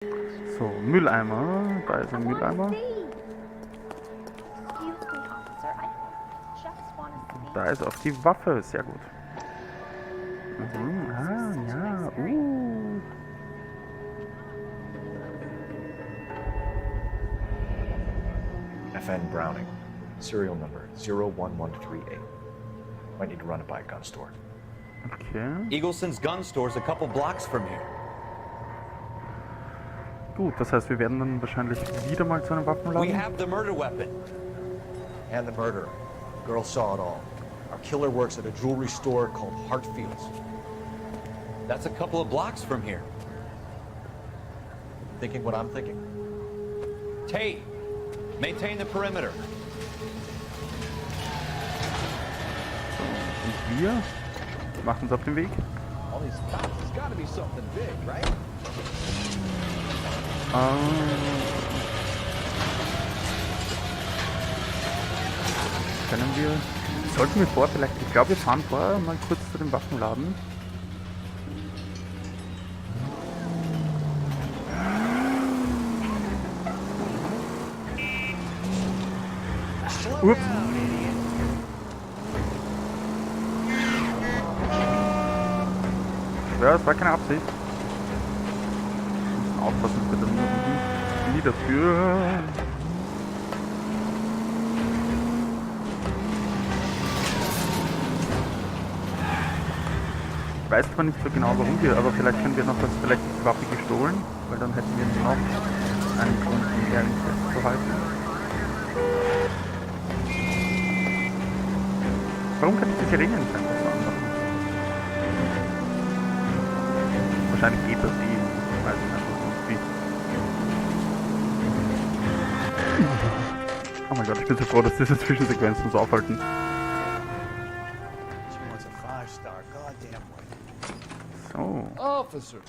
So, Mülleimer. Da ist ein Mülleimer. Da ist auch die Waffe. Sehr gut. Mhm. Ah, ja. FN Browning. Serial number 01138. Might need to run it by a gun store. Okay. Eagleson's gun store's a couple blocks from here. Gut, das heißt, wir werden dann wahrscheinlich wieder mal zu einem We Waffenladen. have the murder weapon. And the murderer. Girl saw it all. Our killer works at a jewelry store called Hartfield's. That's a couple of blocks from here. Thinking what I'm thinking? Tate, maintain the perimeter. Und wir machen uns auf den Weg. All these cops, it's gotta be something big, right? Können wir... Sollten wir vielleicht... Ich glaube, wir fahren vorher mal kurz zu dem Waffenladen. Ups. Ja, das war keine Absicht. Wir müssen aufpassen, dass wir dann nie dafür. Ich weiß zwar nicht so genau, warum wir, aber vielleicht können wir noch was, vielleicht ist die Waffe gestohlen, weil dann hätten wir noch einen Grund, die ehrlich festzuhalten. Warum kann ich die Sirenenfenster anmachen? Wahrscheinlich geht das eh. Ich weiß nicht einfach so wie. Oh mein Gott, ich bin so froh, dass diese Zwischensequenzen uns aufhalten. So. Officer,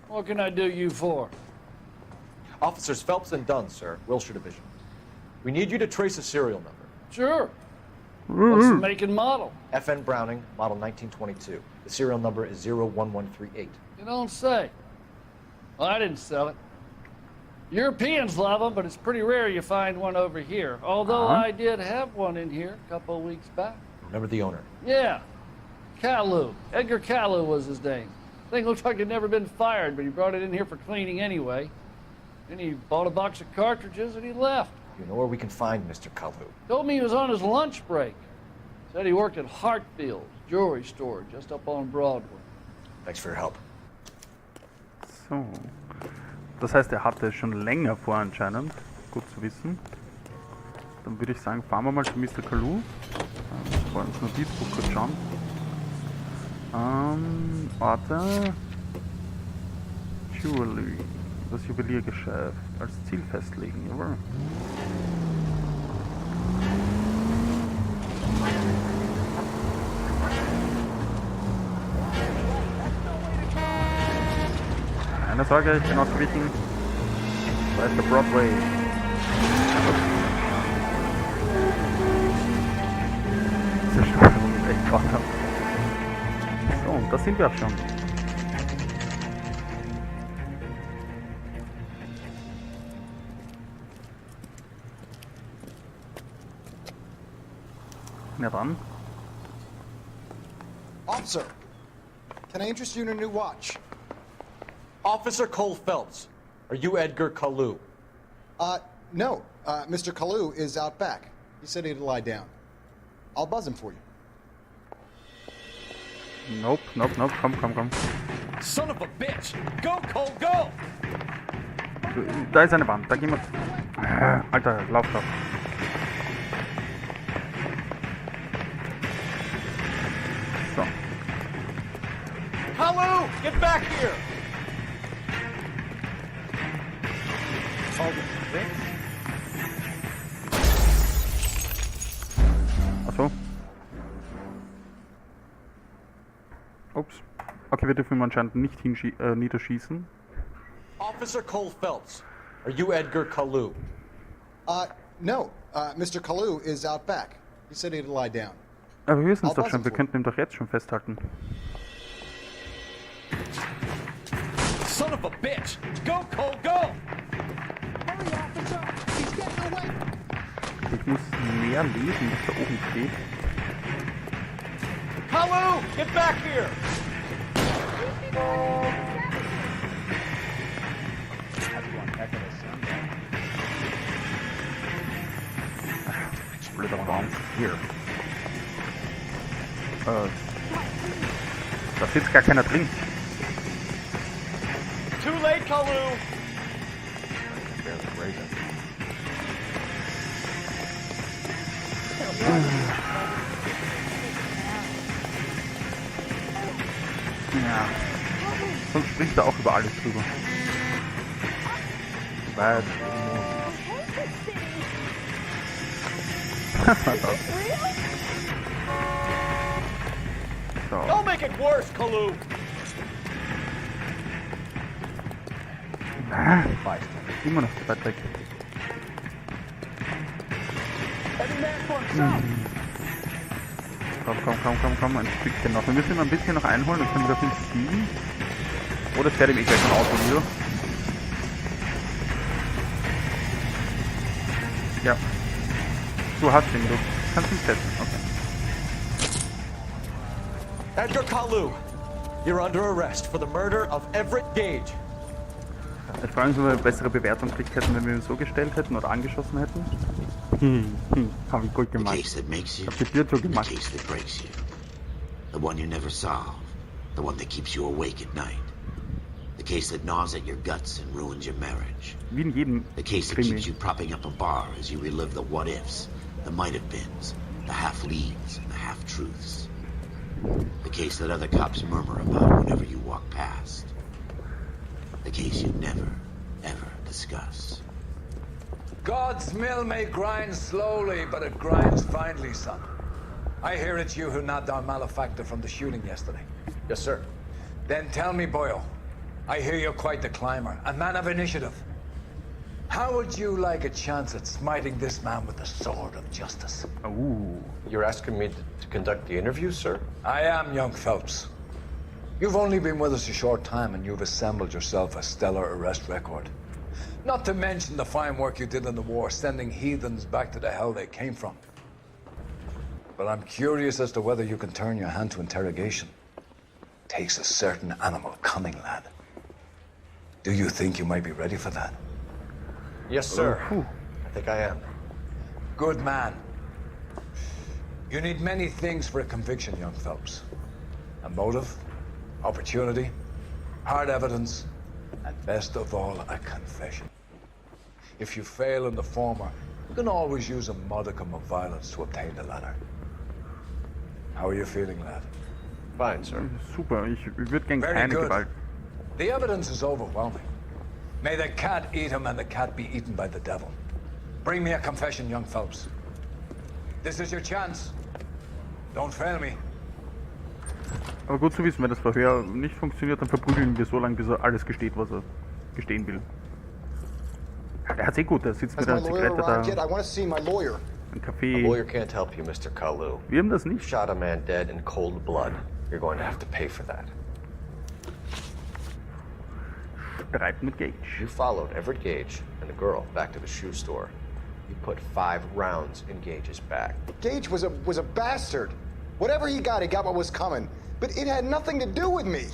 what can I do you for? Officers Phelps and Dunn, sir. Wilshire Division. We need you to trace a serial number. Sure. What's the make and model? FN Browning, model 1922. The serial number is 01138. You don't say. Well, I didn't sell it. Europeans love them, but it's pretty rare you find one over here. Although I did have one in here a couple of weeks back. Remember the owner? Yeah. Kalu. Edgar Kalu was his name. Thing looked like it'd never been fired, but he brought it in here for cleaning anyway. Then he bought a box of cartridges and he left. You know where we can find Mr. Kalu? Told me he was on his lunch break. Said he worked at Hartfield's jewelry store just up on Broadway. Thanks for your help. So. Das heißt, er hatte es schon länger vor anscheinend. Gut zu wissen. Dann würde ich sagen, fahren wir mal zu Mr. Kalu. Wir wollen ins Notizbuch kurz schauen. Warte. Jewelry. Das Juweliergeschäft. Als Ziel festlegen, jawohl. Keine Sorge, ich bin ausgewichen. Da ist der Broadway. Diese Steuerung ist echt grauenhaft. So, und da sind wir auch schon. Na dann. Officer, can I interest you in a new watch? Officer Cole Phelps. Are you Edgar Kalu? No. Mr. Kalu is out back. He said he'd lie down. I'll buzz him for you. Nope. Komm. Son of a bitch! Go, Cole, go! Da ist eine Wand, da gehen wir. Alter, lauf doch. So. Kalu, get back here! Achso. Ups. Okay, wir dürfen ihn anscheinend nicht niederschießen. Officer Cole Phelps. Are you Edgar Kalu? No. Mr. Kalu is out back. He said he'd lie down. Aber wir wissen es doch schon, wir könnten ihn doch jetzt schon festhalten. Son Son of a bitch! Go, Cole, go! Hurry, officer! He's getting away! Ich muss mehr lesen, was da oben steht. Kalu, get back here! Blöder Baum. Hier. Da sitzt gar keiner drin. Too late, Kalu! Ja. Sonst springt er auch über alles drüber. Weit. So. Don't make it worse, Kalu! Immer noch zu weit weg. Komm, ein Stückchen noch. Wir müssen ihn ein bisschen noch einholen, dann können wir das ins Ziel. Oder fährt ihm gleich ein Auto wieder. Ja. Du hast ihn, du kannst ihn setzen. Okay. Edgar Kalu, you're under arrest for the murder of Everett Gage. Ich frage mich, ob wir eine bessere Bewertung gekriegt hätten, wenn wir ihn so gestellt hätten oder angeschossen hätten. Hab ich gut The gemacht. case that makes you, Ich hab die Tür the zugemacht. case that breaks you. The one you never solve. The one that keeps you awake at night. The case that gnaws at your guts and ruins your marriage. Wie in jedem The case that Krimi. keeps you propping up a bar as you relive the what-ifs, the might-have-beens, the half-leaves, and the half-truths. The case that other cops murmur about whenever you walk past. The case you never, ever discuss. God's mill may grind slowly, but it grinds finely, son. I hear it's you who nabbed our malefactor from the shooting yesterday. Yes, sir. Then tell me, Boyle, I hear you're quite the climber, a man of initiative. How would you like a chance at smiting this man with the sword of justice? Ooh. You're asking me to conduct the interview, sir? I am, young Phelps. You've only been with us a short time, and you've assembled yourself a stellar arrest record. Not to mention the fine work you did in the war, sending heathens back to the hell they came from. But I'm curious as to whether you can turn your hand to interrogation. Takes a certain animal cunning, lad. Do you think you might be ready for that? Yes, sir. Puh. I think I am. Good man. You need many things for a conviction, young Phelps. A motive, opportunity, hard evidence, and best of all, a confession. If you fail in the former, you can always use a modicum of violence to obtain the latter. How are you feeling, lad? Fine, sir. Super, ich würde gern Very keine good. Gewalt. The evidence is overwhelming. May the cat eat him and the cat be eaten by the devil. Bring me a confession, young Phelps. This is your chance. Don't fail me. Aber gut zu wissen, wenn das Verhör nicht funktioniert, dann verprügeln wir so lange, bis er alles gesteht, was er gestehen will. Ja, der hat's eh gut, der sitzt Has mit my einer lawyer Zigarette arrived yet? da, I want to see my lawyer. ein A Kaffee. lawyer can't help you, Mr. Kalu. Wir haben das You nicht. shot a man dead in cold blood. You're going to have to pay for that. Streit mit Gage. You followed Everett Gage and the girl back to the shoe store. You put 5 rounds in Gage's back. Gage was a bastard. Whatever he got what was coming. But it had nothing to do with me.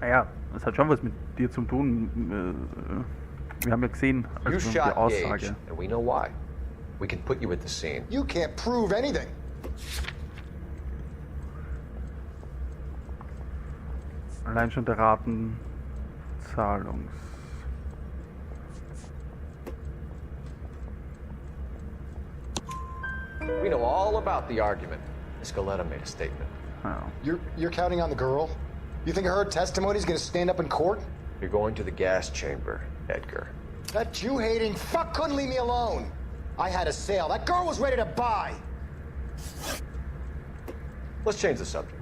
Naja, das hat schon was mit dir zu tun. Wir haben ja gesehen, You also die shot Gage, Aussage. and we know why. We can put you at the scene. You can't prove anything. Allein schon der Ratenzahlungs... We know all about the argument. Escaleta made a statement. Ja. You're counting on the girl? You think her testimony is going to stand up in court? You're going to the gas chamber, Edgar. That Jew-hating fuck couldn't leave me alone. I had a sale. That girl was ready to buy. Let's change the subject.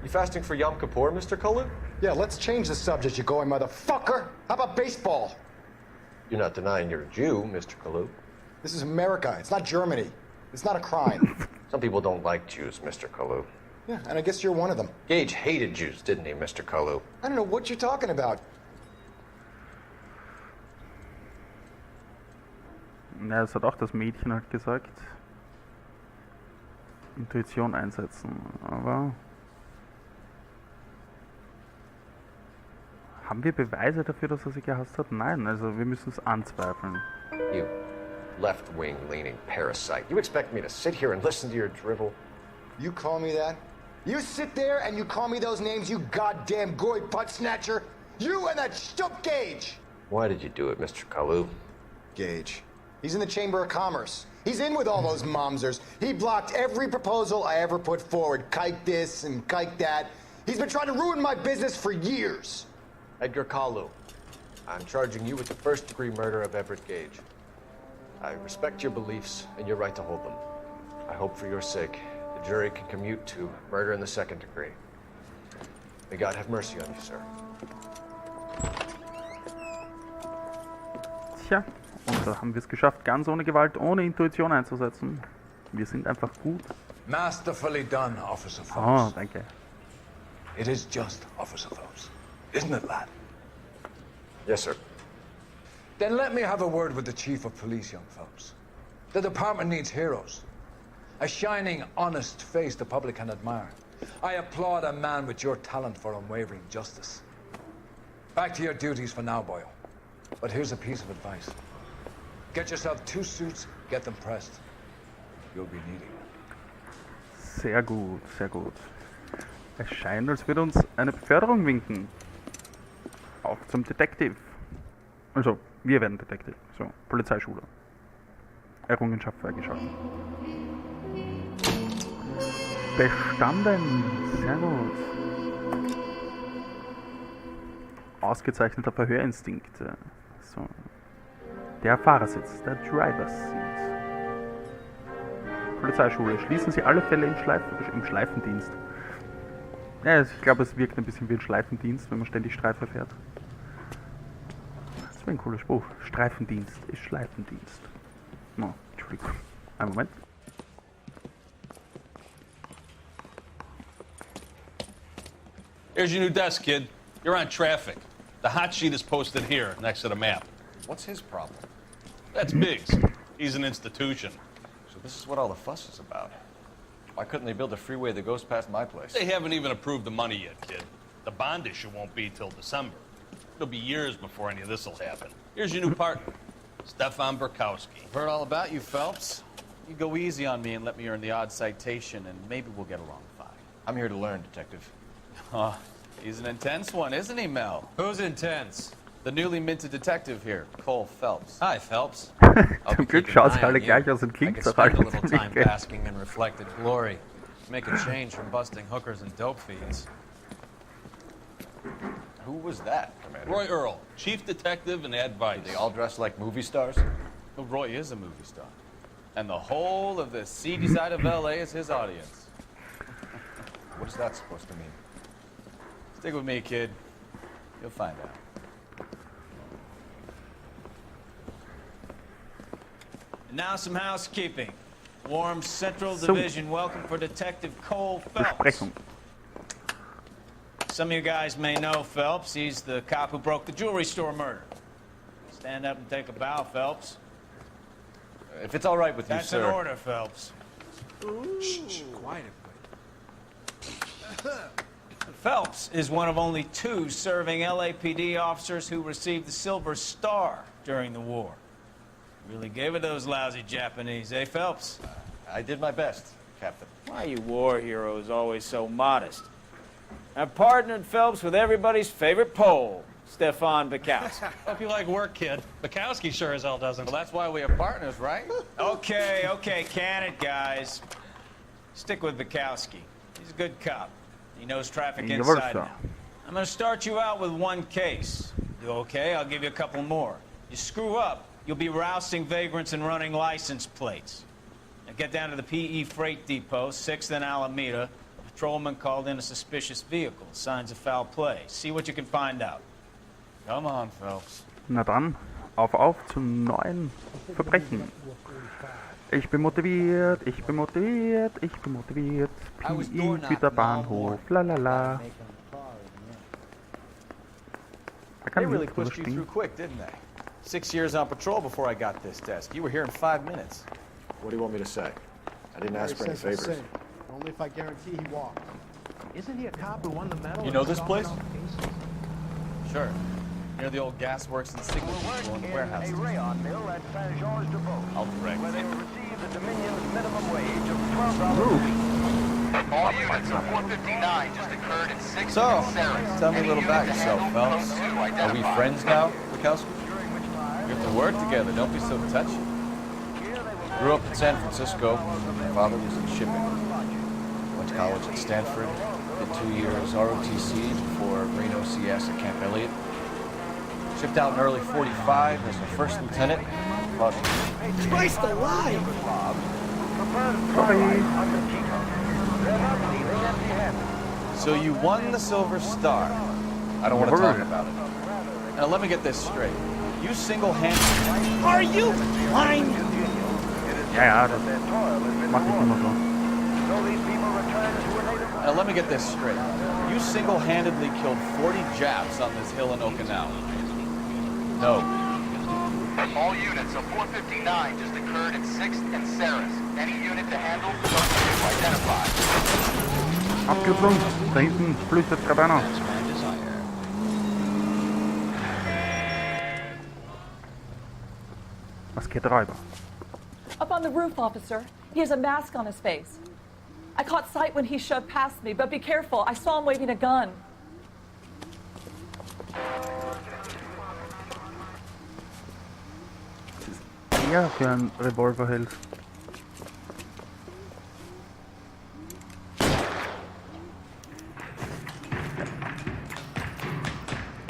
You fasting for Yom Kippur, Mr. Kalu? Yeah, let's change the subject, you going motherfucker. How about baseball? You're not denying you're a Jew, Mr. Kalu. This is America. It's not Germany. It's not a crime. Some people don't like Jews, Mr. Kalu. Yeah, and I guess you're one of them. Gage hated Jews, didn't he, Mr. Kalu? I don't know what you're talking about. Ja, das hat auch das Mädchen halt gesagt. Intuition einsetzen, aber... Haben wir Beweise dafür, dass er sie gehasst hat? Nein, also wir müssen es anzweifeln. You left-wing leaning parasite. You expect me to sit here and listen to your drivel? You call me that? You sit there and you call me those names, you goddamn goy butt snatcher? You and that stump Gage! Why did you do it, Mr. Kalu? Gage. He's in the Chamber of Commerce. He's in with all those momsers. He blocked every proposal I ever put forward. Kike this and kike that. He's been trying to ruin my business for years. Edgar Kalu, I'm charging you with the first-degree murder of Everett Gage. I respect your beliefs and your right to hold them. I hope for your sake the jury can commute to murder in the second degree. May God have mercy on you, sir. Tja, und da haben wir es geschafft, ganz ohne Gewalt, ohne Intuition einzusetzen. Wir sind einfach gut. Masterfully done, Officer Oh, Phelps. danke. It is just, Officer Phelps. Isn't it, lad? Yes, sir. Then let me have a word with the Chief of Police, young Phelps. The department needs heroes. A shining, honest face the public can admire. I applaud a man with your talent for unwavering justice. Back to your duties for now, boyo. But here's a piece of advice. Get yourself 2 suits, get them pressed. You'll be needing them. Sehr gut, sehr gut. Es scheint, als würde uns eine Beförderung winken. Auf zum Detective. Also, wir werden Detective. So, Polizeischule. Errungenschaft freigeschaltet. Bestanden. Sehr gut. Ausgezeichneter Verhörinstinkt. So. Der Fahrersitz, der Driver's Seat. Polizeischule. Schließen Sie alle Fälle im Schleifendienst. Ja, ich glaube, es wirkt ein bisschen wie ein Schleifendienst, wenn man ständig Streife fährt. Das wäre ein cooler Spruch. Streifendienst ist Schleifendienst. No, Entschuldigung. Einen Moment. Here's your new desk, kid. You're on traffic. The hot sheet is posted here, next to the map. What's his problem? That's Biggs. He's an institution. So this is what all the fuss is about. Why couldn't they build a freeway that goes past my place? They haven't even approved the money yet, kid. The bond issue won't be till December. It'll be years before any of this will happen. Here's your new partner, Stefan Burkowski. Heard all about you, Phelps. You go easy on me and let me earn the odd citation, and maybe we'll get along fine. I'm here to learn, Detective. Oh, he's an intense one, isn't he, Mel? Who's intense? The newly minted detective here, Cole Phelps. Hi, Phelps. Zum Glück schaut sie alle gleich aus und I klingt could doch spend alle a little ziemlich time gleich. basking in reflected glory. Make a change from busting hookers and dope fiends. Who was that, Commander? Roy Earl, chief detective and advice. They all dress like movie stars? Well, Roy is a movie star. And the whole of the seedy side of L.A. is his audience. What is that supposed to mean? Stick with me, kid. You'll find out. And now some housekeeping. Warm Central So. Division welcome for Detective Cole Phelps. Besprechung. Some of you guys may know Phelps. He's the cop who broke the jewelry store murder. Stand up and take a bow, Phelps. If it's all right with you, That's sir. an order, Phelps. Quiet. Phelps is one of only 2 serving LAPD officers who received the Silver Star during the war. Really gave it those lousy Japanese, eh, Phelps? I did my best, Captain. Why are you war heroes always so modest? I've partnered Phelps with everybody's favorite Pole, Stefan Burkowski. Hope you like work, kid. Bukowski sure as hell doesn't. Well, that's why we are partners, right? Okay, can it, guys. Stick with Bukowski. He's a good cop. He knows traffic Jawohl, inside sir. and out. I'm gonna start you out with one case. Do okay? I'll give you a couple more. You screw up, you'll be rousting vagrants and running license plates. Now get down to the PE Freight Depot, 6th and Alameda. A patrolman called in a suspicious vehicle. Signs of foul play. See what you can find out. Come on, Phelps. Na dann, auf zu neuen Verbrechen. Ich bin motiviert, ich bin motiviert, ich bin motiviert. PI wieder Bahnhof, lalala. Da kann They really nichts drüber pushed you through stehen. quick, didn't they? 6 years on patrol before I got this desk. You were here in 5 minutes. What do you want me to say? I didn't ask for any favors. Only if I guarantee he walked. Isn't he a cop who won the medal? You know this place? Sure. Near the old gas works and signal people and warehouses. I'll direct you. All units of 159 just occurred in 6 So, tell me a little about yourself, fellas. Are we friends now, Bukowski? We have to work together, don't be so touchy. Grew up in San Francisco. My father was in shipping. Went to college at Stanford. Did 2 years ROTC before Green OCS at Camp Elliott. Shipped out in early 45 as a first lieutenant. Christ alive! So you won the Silver Star. I don't want to talk about it. Now let me get this straight. You single-handedly... Are you blind? Ja, ja, das mach ich immer so. Now let me get this straight. You single-handedly killed 40 Japs on this hill in Okinawa. No. All units of 459 just occurred in 6th and Saris. Any unit to handle, identify. Abkürzung, da hinten flüchtet gerade einer. Was geht Räuber? Up on the roof, officer. He has a mask on his face. I caught sight when he shoved past me, but be careful. I saw him waving a gun. Ja, für einen Revolver hält.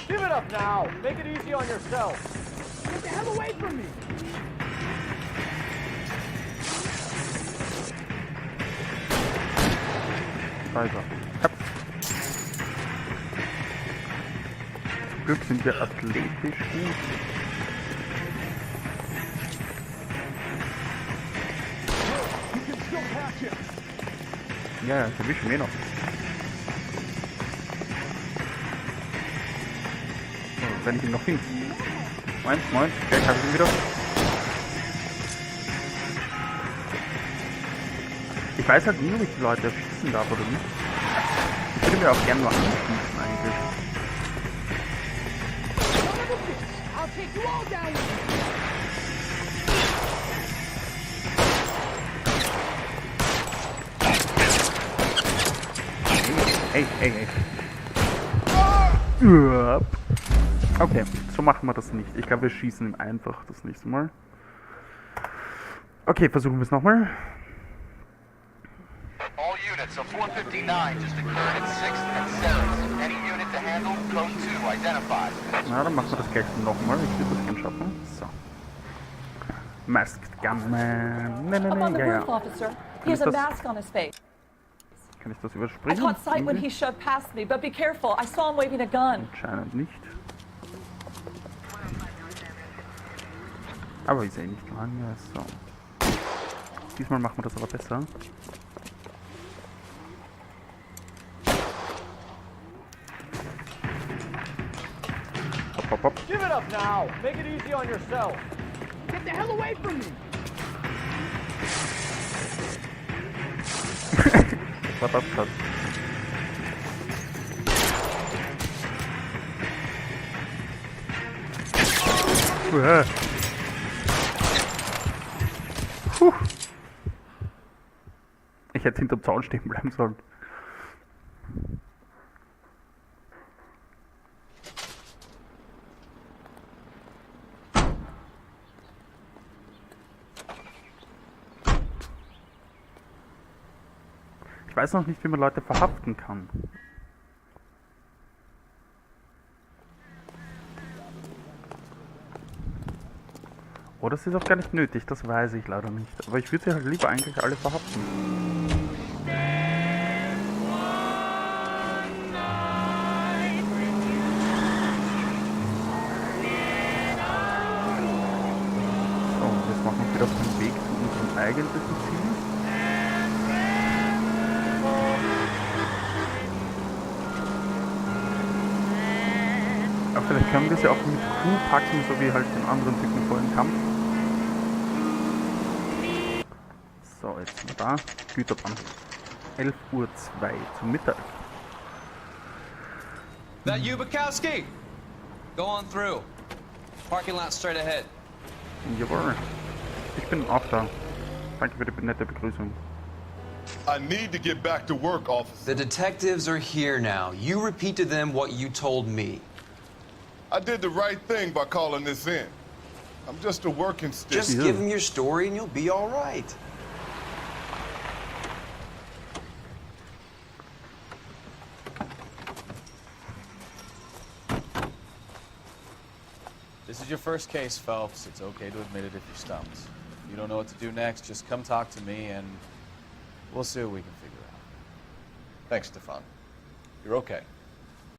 Give it up now. Make it easy on yourself. Get the hell away from me! Räuber. Hopp. Zum Glück sind wir athletisch gut. Ja, das erwischen wir noch. So, wenn ich ihn noch finde. Moment, gleich habe ich ihn wieder. Ich weiß halt nie, ob ich die Leute erschießen darf oder nicht. Ich würde mir auch gerne nur anschießen eigentlich. I'll take you all down! Hey. Okay, so machen wir das nicht. Ich glaube, wir schießen ihm einfach das nächste Mal. Okay, versuchen wir es nochmal. All units of 459 just occurred in 6th and Saris. Any unit to handle, code 2, identify. Na, dann machen wir das gleich nochmal. Ich würde das gerne schaffen. So. Masked Gunman. Up on the Ja. roof, officer. He has a mask on his face. Kann ich das I überspringen? caught sight when Irgendwie? he shoved past me, but be careful. I saw him waving a gun. Anscheinend nicht. Aber ist eh nicht lang. Ja, so. Diesmal machen wir das aber besser. Hopp. Give it up now. Make it easy on yourself. Get the hell away from me! Was war das gerade? Puh. Ich hätte hinterm Zaun stehen bleiben sollen. Ich weiß noch nicht, wie man Leute verhaften kann. Oder es ist auch gar nicht nötig, das weiß ich leider nicht. Aber ich würde sie halt lieber eigentlich alle verhaften. So, und jetzt machen wir wieder auf den Weg zu unserem eigentlichen Ziel. Aber vielleicht können wir sie auch mit Q packen, so wie halt den anderen Typen vor dem Kampf. So, jetzt sind wir da. Güterbahn. 11:02 Uhr zum Mittag. That you, Bukowski? Go on through. Parking lot straight ahead. Jawohl. Ich bin auch da. Danke für die nette Begrüßung. I need to get back to work, officer. The detectives are here now. You repeat to them what you told me. I did the right thing by calling this in. I'm just a working stick. Just give them your story and you'll be all right. This is your first case, Phelps. It's okay to admit it if you're stumped. If you don't know what to do next, just come talk to me and we'll see what we can figure out. Thanks, Stefan. You're okay.